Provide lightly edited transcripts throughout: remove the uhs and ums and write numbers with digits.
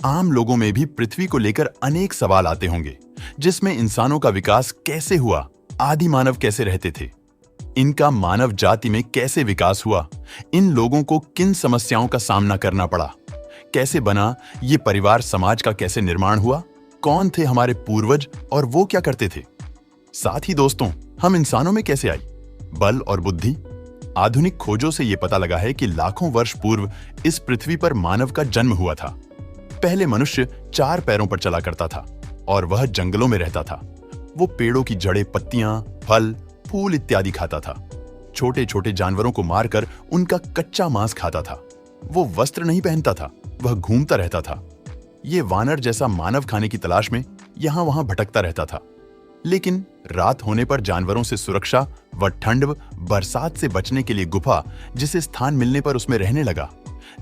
आम लोगों में भी पृथ्वी को लेकर अनेक सवाल आते होंगे, जिसमें इंसानों का विकास कैसे हुआ, आदि मानव कैसे रहते थे, इनका मानव जाति में कैसे विकास हुआ, इन लोगों को किन समस्याओं का सामना करना पड़ा, कैसे बना ये परिवार समाज का कैसे निर्माण हुआ, कौन थे हमारे पूर्वज और वो क्या करते थे। साथ ही दोस्तों, हम इंसानों में कैसे आई बल और बुद्धि। आधुनिक खोजों से ये पता लगा है कि लाखों वर्ष पूर्व इस पृथ्वी पर मानव का जन्म हुआ था। पहले मनुष्य 4 पैरों पर चला करता था और वह जंगलों में रहता था। वो पेड़ों की जड़ें, पत्तियां, फल, फूल इत्यादि खाता था। छोटे छोटे जानवरों को मारकर उनका कच्चा मांस खाता था। वो वस्त्र नहीं पहनता था, वह घूमता रहता था। ये वानर जैसा मानव खाने की तलाश में यहां वहां भटकता रहता था। लेकिन रात होने पर जानवरों से सुरक्षा व ठंड, बरसात से बचने के लिए गुफा जिसे स्थान मिलने पर उसमें रहने लगा,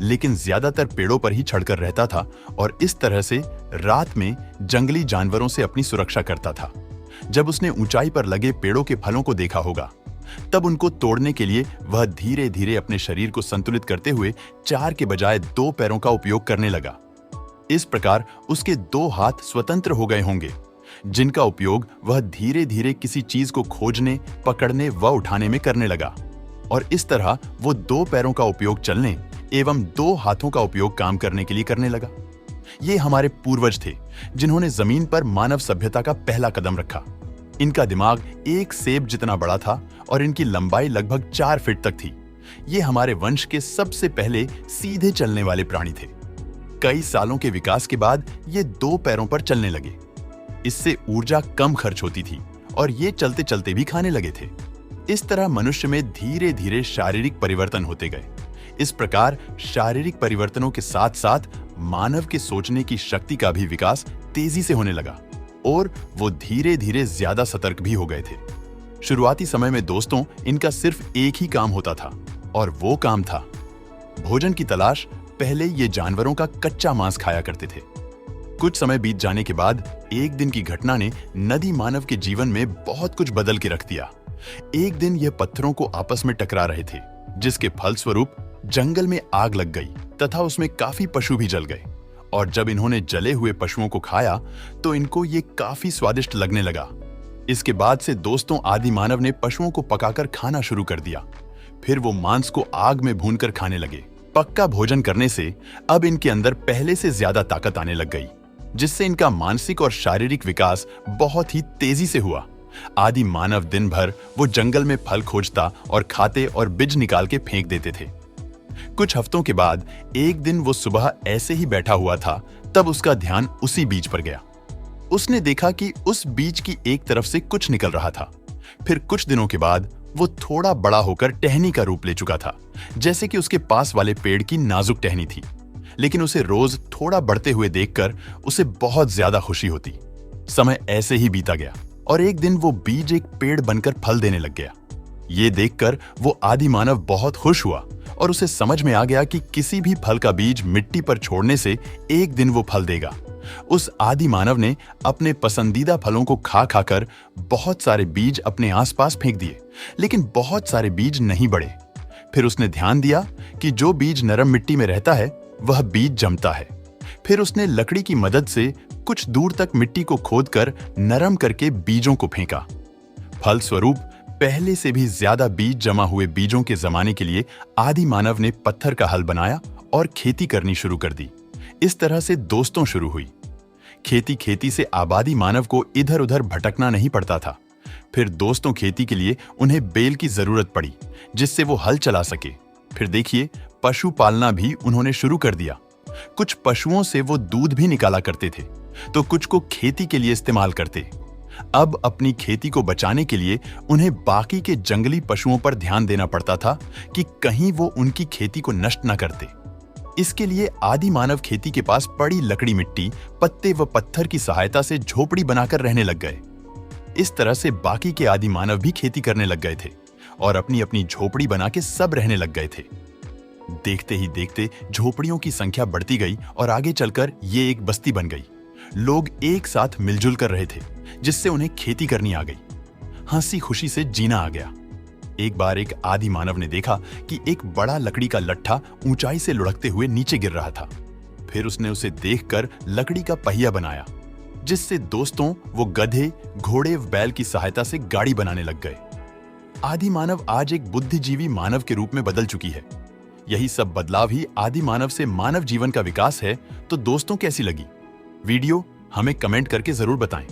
लेकिन ज्यादातर पेड़ों पर ही चढ़कर रहता था और इस तरह से रात में जंगली जानवरों से अपनी सुरक्षा करता था। जब उसने ऊंचाई पर लगे पेड़ों के फलों को देखा होगा, तब उनको तोड़ने के लिए वह धीरे धीरे अपने शरीर को संतुलित करते हुए 4 के बजाय 2 पैरों का उपयोग करने लगा। इस प्रकार उसके 2 हाथ स्वतंत्र हो गए होंगे, जिनका उपयोग वह धीरे धीरे किसी चीज को खोजने, पकड़ने व उठाने में करने लगा। और इस तरह वो 2 पैरों का उपयोग चलने एवं 2 हाथों का उपयोग काम करने के लिए करने लगा। ये हमारे पूर्वज थे, जिन्होंने जमीन पर मानव सभ्यता का पहला कदम रखा। इनका दिमाग एक सेब जितना बड़ा था और इनकी लंबाई लगभग 4 फीट तक थी। ये हमारे वंश के सबसे पहले सीधे चलने वाले प्राणी थे। कई सालों के विकास के बाद ये 2 पैरों पर चलने लगे। इससे ऊर्जा कम खर्च होती थी और ये चलते चलते भी खाने लगे थे। इस तरह मनुष्य में धीरे धीरे शारीरिक परिवर्तन होते गए। इस प्रकार शारीरिक परिवर्तनों के साथ साथ मानव के सोचने की शक्ति का भी विकास तेजी से होने लगा और वो धीरे धीरे ज्यादा सतर्क भी हो गए थे। शुरुआती समय में दोस्तों, इनका सिर्फ एक ही काम होता था और वो काम था भोजन की तलाश। पहले ये जानवरों का कच्चा मांस खाया करते थे। कुछ समय बीत जाने के बाद एक दिन की घटना ने नदी मानव के जीवन में बहुत कुछ बदल के रख दिया। एक दिन यह पत्थरों को आपस में टकरा रहे थे, जिसके फलस्वरूप जंगल में आग लग गई तथा उसमें काफी पशु भी जल गए। और जब इन्होंने जले हुए पशुओं को खाया तो इनको ये काफी स्वादिष्ट लगने लगा। इसके बाद से दोस्तों, आदि मानव ने पशुओं को पकाकर खाना शुरू कर दिया। फिर वो मांस को आग में भूनकर खाने लगे। पक्का भोजन करने से अब इनके अंदर पहले से ज्यादा ताकत आने लग गई, जिससे इनका मानसिक और शारीरिक विकास बहुत ही तेजी से हुआ। आदि मानव दिन भर वो जंगल में फल खोजता और खाते और बीज निकाल के फेंक देते थे। कुछ हफ्तों के बाद एक दिन वो सुबह ऐसे ही बैठा हुआ था, तब उसका ध्यान उसी बीज पर गया। उसने देखा कि उस बीज की एक तरफ से कुछ निकल रहा था। फिर कुछ दिनों के बाद वो थोड़ा बड़ा होकर टहनी का रूप ले चुका था, जैसे कि उसके पास वाले पेड़ की नाजुक टहनी थी। लेकिन उसे रोज थोड़ा बढ़ते हुए देखकर उसे बहुत ज्यादा खुशी होती। समय ऐसे ही बीता गया और एक दिन वो बीज एक पेड़ बनकर फल देने लग गया। ये देखकर वो आदि मानव बहुत खुश हुआ और उसे समझ में आ गया कि किसी भी फल का बीज मिट्टी पर छोड़ने से एक दिन वो फल देगा। उस आदि मानव ने अपने पसंदीदा फलों को खा खाकर बहुत सारे बीज अपने आसपास फेंक दिए, लेकिन बहुत सारे बीज नहीं बढ़े। फिर उसने ध्यान दिया कि जो बीज नरम मिट्टी में रहता है वह बीज जमता है। फिर उसने लकड़ी की मदद से कुछ दूर तक मिट्टी को खोदकर नरम करके बीजों को फेंका। फलस्वरूप पहले से भी ज्यादा बीज जमा हुए बीजों के जमाने के लिए आदि मानव ने पत्थर का हल बनाया और खेती करनी शुरू कर दी। इस तरह से दोस्तों शुरू हुई। खेती से आबादी मानव को इधर उधर भटकना नहीं पड़ता था। फिर दोस्तों, खेती के लिए उन्हें बैल की जरूरत पड़ी, जिससे वो हल चला सके। फिर देखिए, पशु पालना भी उन्होंने शुरू कर दिया। कुछ पशुओं से वो दूध भी निकाला करते थे, तो कुछ को खेती के लिए इस्तेमाल करते। अब अपनी खेती को बचाने के लिए उन्हें बाकी के जंगली पशुओं पर ध्यान देना पड़ता था कि कहीं वो उनकी खेती को नष्ट न करते। इसके लिए आदि मानव खेती के पास पड़ी लकड़ी, मिट्टी, पत्ते व पत्थर की सहायता से झोपड़ी बनाकर रहने लग गए। इस तरह से बाकी के आदि मानव भी खेती करने लग गए थे और अपनी अपनी झोपड़ी बना के सब रहने लग गए थे। देखते ही देखते झोपड़ियों की संख्या बढ़ती गई और आगे चलकर ये एक बस्ती बन गई। लोग एक साथ मिलजुल कर रहे थे, जिससे उन्हें खेती करनी आ गई। हंसी खुशी से जीना आ गया। एक बार एक आदि मानव ने देखा कि एक बड़ा लकड़ी का लट्ठा ऊंचाई से लुढ़कते हुए नीचे गिर रहा था। फिर उसने उसे देखकर लकड़ी का पहिया बनाया, जिससे दोस्तों वो गधे, घोड़े, बैल की सहायता से गाड़ी बनाने लग गए। आदि मानव आज एक बुद्धिजीवी मानव के रूप में बदल चुकी है। यही सब बदलाव ही आदि मानव से मानव जीवन का विकास है। तो दोस्तों, कैसी लगी वीडियो? हमें कमेंट करके जरूर बताएं।